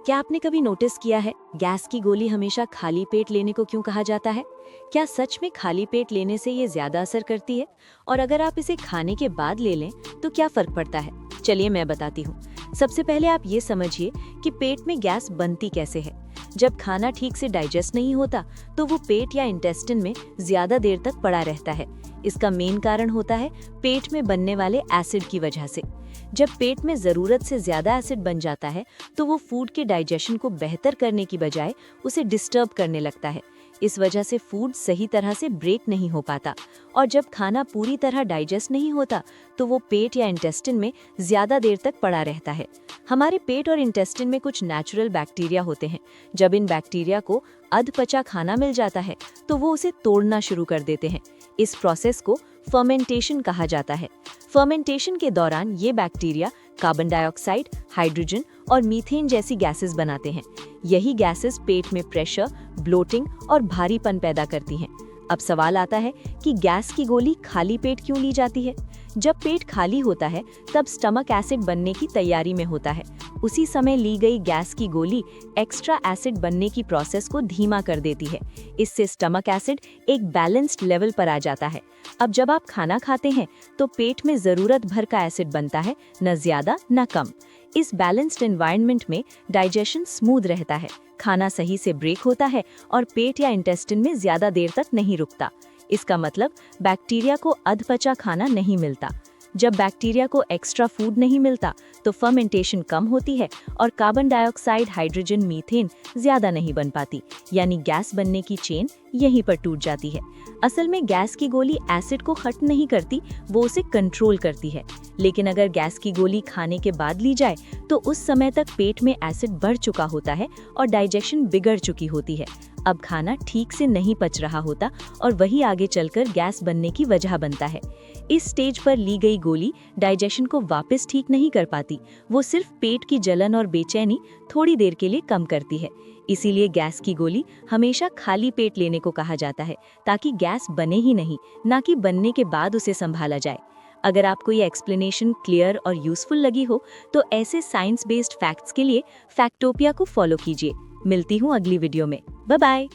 क्या आपने कभी नोटिस किया है गैस की गोली हमेशा खाली पेट लेने को क्यों कहा जाता है? क्या सच में खाली पेट लेने से ये ज्यादा असर करती है? और अगर आप इसे खाने के बाद ले लें तो क्या फर्क पड़ता है? चलिए मैं बताती हूँ। सबसे पहले आप ये समझिए कि पेट में गैस बनती कैसे है। जब खाना ठीक से डाइजेस्ट नहीं होता तो वो पेट या इंटेस्टिन में ज्यादा देर तक पड़ा रहता है। इसका मेन कारण होता है पेट में बनने वाले एसिड की वजह से। जब पेट में जरूरत से ज्यादा एसिड बन जाता है तो वो फूड के डाइजेशन को बेहतर करने की बजाय उसे डिस्टर्ब करने लगता है। इस वजह से फूड सही तरह से ब्रेक नहीं हो पाता और जब खाना पूरी तरह डाइजेस्ट नहीं होता तो वो पेट या इंटेस्टिन में ज्यादा देर तक पड़ा रहता है। हमारे पेट और इंटेस्टिन में कुछ नेचुरल बैक्टीरिया होते हैं। जब इन बैक्टीरिया को अधपचा खाना मिल जाता है तो वो उसे तोड़ना शुरू कर देते हैं। इस प्रोसेस को फर्मेंटेशन कहा जाता है। फर्मेंटेशन के दौरान ये बैक्टीरिया कार्बन डाइऑक्साइड, हाइड्रोजन और मीथेन जैसी गैसेस बनाते हैं। यही गैसेस पेट में प्रेशर, ब्लोटिंग और भारीपन पैदा करती हैं। अब सवाल आता है कि गैस की गोली खाली पेट क्यों ली जाती है? जब पेट खाली होता है तब स्टमक एसिड बनने की तैयारी में होता है। उसी समय ली गई गैस की गोली एक्स्ट्रा एसिड बनने की प्रोसेस को धीमा कर देती है। इससे स्टमक एसिड एक बैलेंस्ड लेवल पर आ जाता है। अब जब आप खाना खाते हैं तो पेट में जरूरत भर का एसिड बनता है, न ज्यादा न कम। इस बैलेंस्ड एनवायरनमेंट में डाइजेशन स्मूथ रहता है, खाना सही से ब्रेक होता है और पेट या इंटेस्टिन में ज्यादा देर तक नहीं रुकता। इसका मतलब बैक्टीरिया को अधपचा खाना नहीं मिलता। जब बैक्टीरिया को एक्स्ट्रा फूड नहीं मिलता तो फर्मेंटेशन कम होती है और कार्बन डाइऑक्साइड, हाइड्रोजन, मीथेन ज्यादा नहीं बन पाती, यानी गैस बनने की चेन यहीं पर टूट जाती है। असल में गैस की गोली एसिड को खत्म नहीं करती, वो उसे कंट्रोल करती है। लेकिन अगर गैस की गोली खाने के बाद ली जाए तो उस समय तक पेट में एसिड बढ़ चुका होता है और डाइजेशन बिगड़ चुकी होती है। अब खाना ठीक से नहीं पच रहा होता और वही आगे चलकर गैस बनने की वजह बनता है। इस स्टेज पर ली गई गोली डाइजेशन को वापस ठीक नहीं कर पाती, वो सिर्फ पेट की जलन और बेचैनी थोड़ी देर के लिए कम करती है। इसीलिए गैस की गोली हमेशा खाली पेट लेने को कहा जाता है, ताकि गैस बने ही नहीं, ना कि बनने के बाद उसे संभाला जाए। अगर आपको ये एक्सप्लेनेशन क्लियर और यूजफुल लगी हो तो ऐसे साइंस बेस्ड फैक्ट्स के लिए फैक्टोपिया को फॉलो कीजिए। मिलती हूँ अगली वीडियो में। Bye bye.